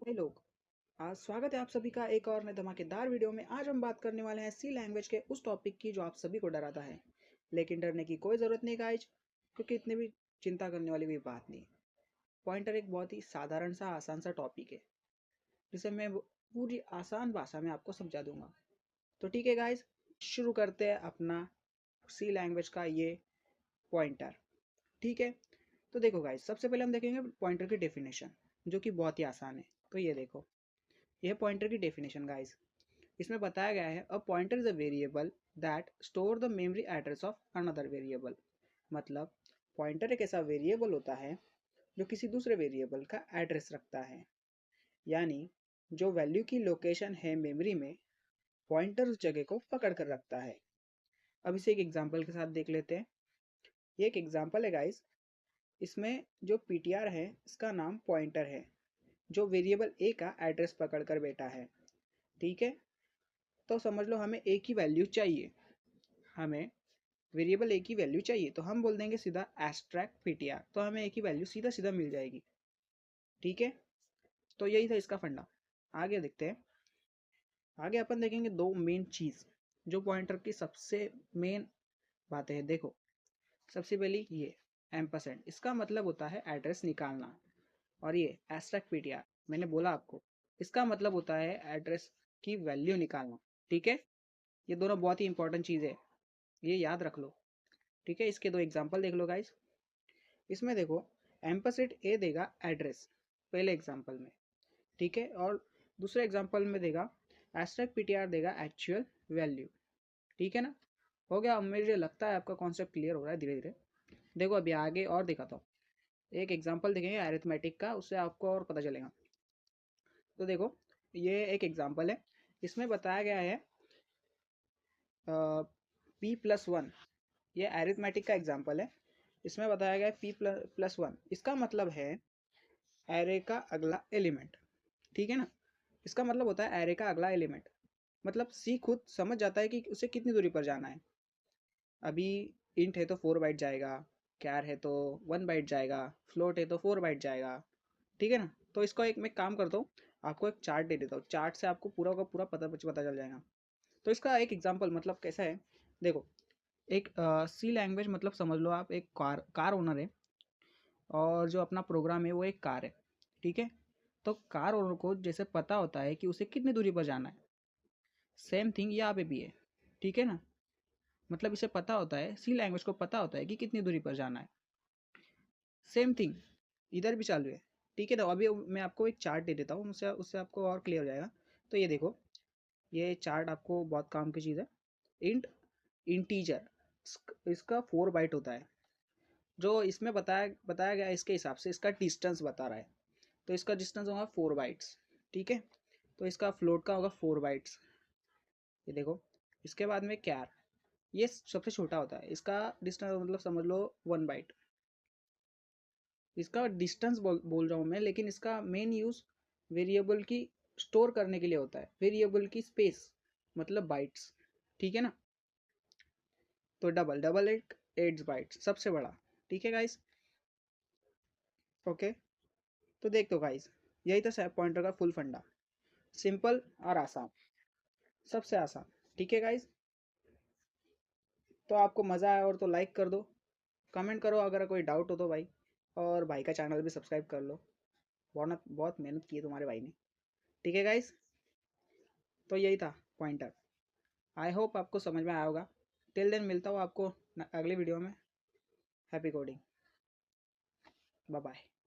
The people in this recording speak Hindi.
हे लोग, आज स्वागत है आप सभी का एक और नए धमाकेदार वीडियो में। आज हम बात करने वाले हैं सी लैंग्वेज के उस टॉपिक की जो आप सभी को डराता है, लेकिन डरने की कोई ज़रूरत नहीं गाइज, क्योंकि इतनी भी चिंता करने वाली भी बात नहीं। पॉइंटर एक बहुत ही साधारण सा आसान सा टॉपिक है जिसे मैं पूरी आसान भाषा में आपको समझा दूंगा। तो ठीक है गाइज, शुरू करते हैं अपना सी लैंग्वेज का ये पॉइंटर। ठीक है, तो देखो गाइज, सबसे पहले हम देखेंगे पॉइंटर की डेफिनेशन, जो कि बहुत ही आसान है। तो ये देखो, यह पॉइंटर की डेफिनेशन गाइस। इसमें बताया गया है a pointer is a variable that store the memory address of another variable. मतलब पॉइंटर एक ऐसा वेरिएबल होता है जो किसी दूसरे वेरिएबल का एड्रेस रखता है, यानी जो वैल्यू की लोकेशन है मेमोरी में, पॉइंटर उस जगह को पकड़ कर रखता है। अब इसे एक एग्जांपल के साथ देख लेते हैं। ये एक एग्जांपल है गाइस। इसमें जो पीटीआर है इसका नाम पॉइंटर है, जो वेरिएबल ए का एड्रेस पकड़ कर बैठा है। ठीक है, तो समझ लो हमें ए की वैल्यू चाहिए, हमें वेरिएबल ए की वैल्यू चाहिए, तो हम बोल देंगे सीधा एब्स्ट्रैक्ट पीटीआर, तो हमें ए की वैल्यू सीधा सीधा मिल जाएगी। ठीक है, तो यही था इसका फंडा। आगे देखते हैं। आगे अपन देखेंगे दो मेन चीज जो पॉइंटर की सबसे मेन बातें हैं। देखो, सबसे पहली ये एम्परसेंड, इसका मतलब होता है एड्रेस निकालना। और ये एब्स्ट्रैक्ट पीटीआर, मैंने बोला आपको, इसका मतलब होता है एड्रेस की वैल्यू निकालना। ठीक है, ये दोनों बहुत ही इंपॉर्टेंट चीज़ है, ये याद रख लो। ठीक है, इसके दो एग्जांपल देख लो गाइस। इसमें देखो, एम्परसेट ए देगा एड्रेस पहले एग्जांपल में, ठीक है, और दूसरे एग्जांपल में देगा एब्स्ट्रैक्ट पीटीआर देगा एक्चुअल वैल्यू। ठीक है ना, हो गया। मुझे लगता है आपका कॉन्सेप्ट क्लियर हो रहा है धीरे धीरे। देखो अभी आगे और दिखाता हूँ, एक एग्जाम्पल देखेंगे अरिथमेटिक का, उससे आपको और पता चलेगा। तो देखो, ये एक एग्जाम्पल है, इसमें बताया गया है p+1, ये अरिथमेटिक का एग्जाम्पल है। इसमें बताया गया है p+1, इसका मतलब है एरे का अगला एलिमेंट। ठीक है ना, इसका मतलब होता है एरे का अगला एलिमेंट। मतलब सी खुद समझ जाता है कि उसे कितनी दूरी पर जाना है। अभी इंट है तो 4 बाइट जाएगा, कैर है तो 1 बाइट जाएगा, फ्लोट है तो 4 बाइट जाएगा। ठीक है ना, तो इसको एक मैं काम करता हूँ, आपको एक चार्ट दे देता हूँ, चार्ट से आपको पूरा का पूरा पता चल जाएगा। तो इसका एक एग्जांपल मतलब कैसा है, देखो, एक सी लैंग्वेज मतलब समझ लो आप एक कार ओनर है, और जो अपना प्रोग्राम है वो एक कार है। ठीक है, तो कार ओनर को जैसे पता होता है कि उसे कितनी दूरी पर जाना है, सेम थिंग यहाँ पे भी है। ठीक है ना, मतलब इसे पता होता है, सी लैंग्वेज को पता होता है कि कितनी दूरी पर जाना है। सेम थिंग इधर भी चालू है। ठीक है, तो अभी मैं आपको एक चार्ट दे देता हूँ, उससे उससे आपको और क्लियर हो जाएगा। तो ये देखो, ये चार्ट आपको बहुत काम की चीज़ है। इंट इंटीजर, इसका 4 बाइट होता है। जो इसमें बताया गया है, इसके हिसाब से इसका डिस्टेंस बता रहा है, तो इसका डिस्टेंस होगा 4 बाइट्स। ठीक है, तो इसका फ्लोट का होगा 4 बाइट्स। ये देखो, इसके बाद में कैर, ये सबसे छोटा होता है, इसका डिस्टेंस मतलब समझ लो 1 बाइट। इसका डिस्टेंस बोल रहा हूँ मैं, लेकिन इसका मेन यूज़ वेरिएबल की स्टोर करने के लिए होता है, वेरिएबल की स्पेस मतलब बाइट्स। ठीक है ना, तो डबल डबल 8 बाइट्स सबसे बड़ा। ठीक है गाइस, ओके। तो देख दो गाइस, यही था सैप पॉइंटर का फुल फंडा, सिंपल और आसान, सबसे आसान। ठीक है गाइस, तो आपको मज़ा आया और तो लाइक कर दो, कमेंट करो अगर कोई डाउट हो तो भाई, और भाई का चैनल भी सब्सक्राइब कर लो, बहुत बहुत मेहनत की है तुम्हारे भाई ने। ठीक है गाइस, तो यही था पॉइंटर। आई होप आपको समझ में आया होगा। टिल देन मिलता हूँ आपको अगली वीडियो में। Happy coding, bye bye.